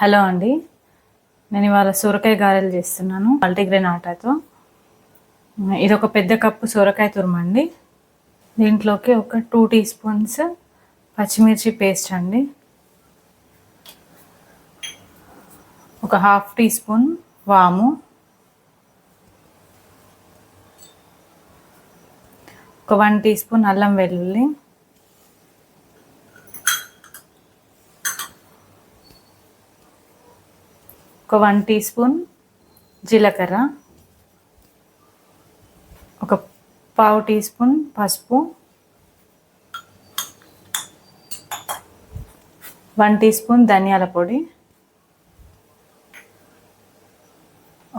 Hello అండి, నేను ఇవాళ సొరకాయ గారెలు చేస్తున్నాను మల్టీగ్రెయిన్ ఆటాతో. ఇది ఒక పెద్ద కప్పు సొరకాయ తురుమండి. దీంట్లోకి ఒక 2 టీ స్పూన్స్ పచ్చిమిర్చి పేస్ట్ అండి, ఒక హాఫ్ టీ స్పూన్ వాము, ఒక 1 టీ స్పూన్ అల్లం వెల్లుల్లి, ఒక 1 టీ స్పూన్ జీలకర్ర, ఒక పావు టీ స్పూన్ పసుపు, 1 టీ స్పూన్ ధనియాల పొడి,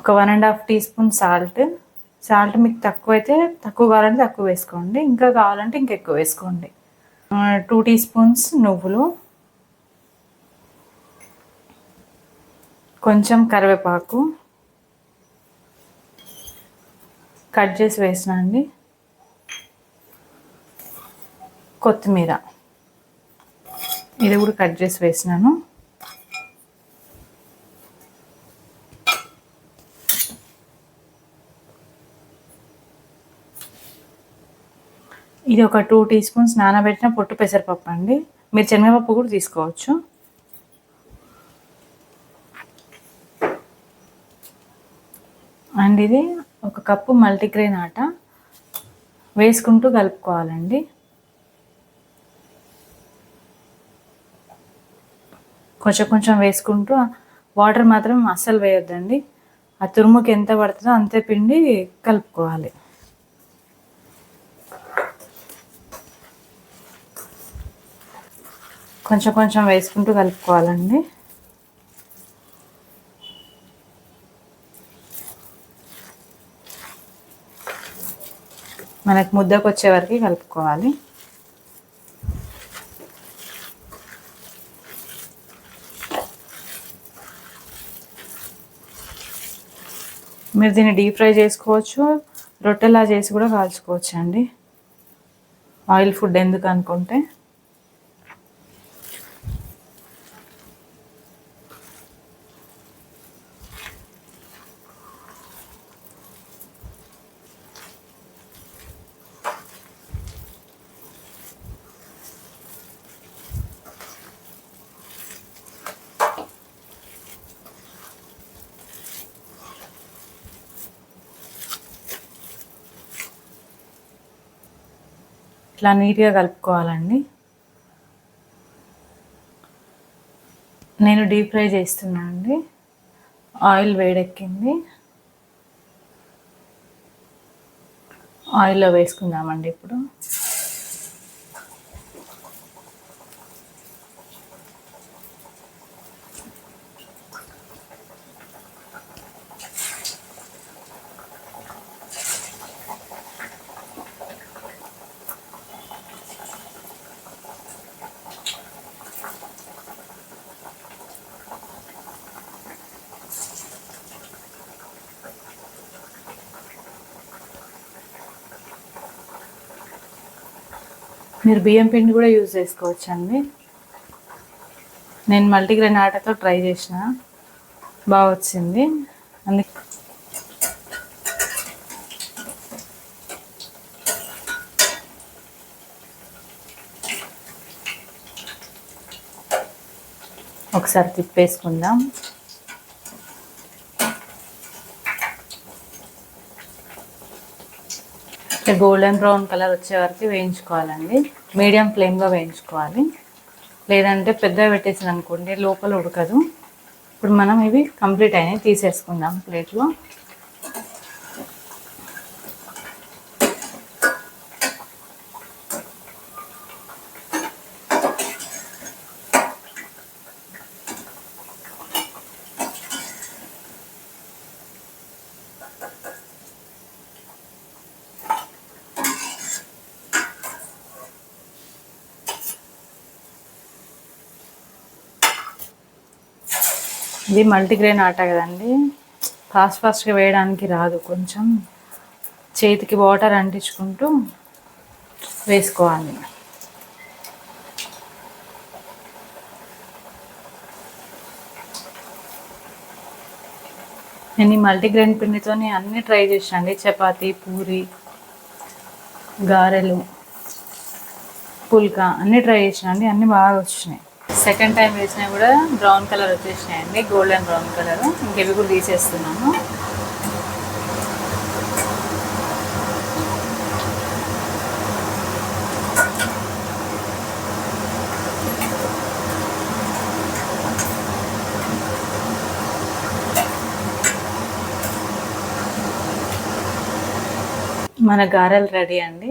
ఒక 1.5 టీ స్పూన్ సాల్ట్ మీకు తక్కువైతే తక్కువ కావాలంటే తక్కువ వేసుకోండి, ఇంకా కావాలంటే ఇంకెక్కువ వేసుకోండి. 2 టీ స్పూన్స్ నువ్వులు, కొంచెం కరివేపాకు కట్ చేసి వేసిన అండి, కొత్తిమీర ఇది కూడా కట్ చేసి వేసినాను. ఇది ఒక 2 టీ స్పూన్స్ నానబెట్టిన పొట్టు పెసరపప్పు అండి, మీరు శనగపప్పు కూడా తీసుకోవచ్చు. అండ్ ఇది ఒక కప్పు మల్టీగ్రెయిన్ ఆట వేసుకుంటూ కలుపుకోవాలండి. కొంచెం వేసుకుంటూ, వాటర్ మాత్రం అస్సలు వేయొద్దండి. ఆ తురుముకి ఎంత పడుతుందో అంతే పిండి కలుపుకోవాలి. కొంచెం వేసుకుంటూ కలుపుకోవాలండి. మనకు ముద్దకు వచ్చే వరకు కలుపుకోవాలి. మీరు దీన్ని డీప్ ఫ్రై చేసుకోవచ్చు, రొట్టెలా చేసి కూడా కాల్చుకోవచ్చు అండి. ఆయిల్ ఫుడ్ ఎందుకు అనుకుంటే. ఇట్లా నీట్గా కలుపుకోవాలండి. నేను డీప్ ఫ్రై చేస్తున్నా అండి. ఆయిల్ వేడెక్కింది, ఆయిల్లో వేసుకుందామండి ఇప్పుడు. మీరు బియ్యం పిండి కూడా యూజ్ చేసుకోవచ్చు అండి. నేను మల్టీగ్రెయిన్ ఆటాతో ట్రై చేసిన, బాగా వచ్చింది. అందుకే ఒకసారి తిప్పేసుకుందాం. గోల్డెన్ బ్రౌన్ కలర్ వచ్చే వరకు వేయించుకోవాలండి. మీడియం ఫ్లేమ్లో వేయించుకోవాలి, లేదంటే పెద్దగా పెట్టేసాను అనుకోండి లోపల ఉడకదు. ఇప్పుడు మనం ఇవి కంప్లీట్ అయినాయి, తీసేసుకుందాం ప్లేట్లో. ఇది మల్టీగ్రెయిన్ ఆట కదండి, ఫాస్ట్గా వేయడానికి రాదు. కొంచెం చేతికి వాటర్ అంటించుకుంటూ వేసుకోవాలి. నేను ఈ మల్టీగ్రెయిన్ పిండితోని అన్నీ ట్రై చేసాను అండి. చపాతీ, పూరి, గారెలు, పుల్కా అన్నీ ట్రై చేసాను అండి. అన్నీ బాగా వచ్చినాయి. సెకండ్ టైం వేసినా కూడా బ్రౌన్ కలర్ వచ్చేసినాయండి, గోల్డెన్ బ్రౌన్ కలర్. ఇంకెవి కూడా తీసేస్తున్నాను. మన గారెలు రెడీ అండి.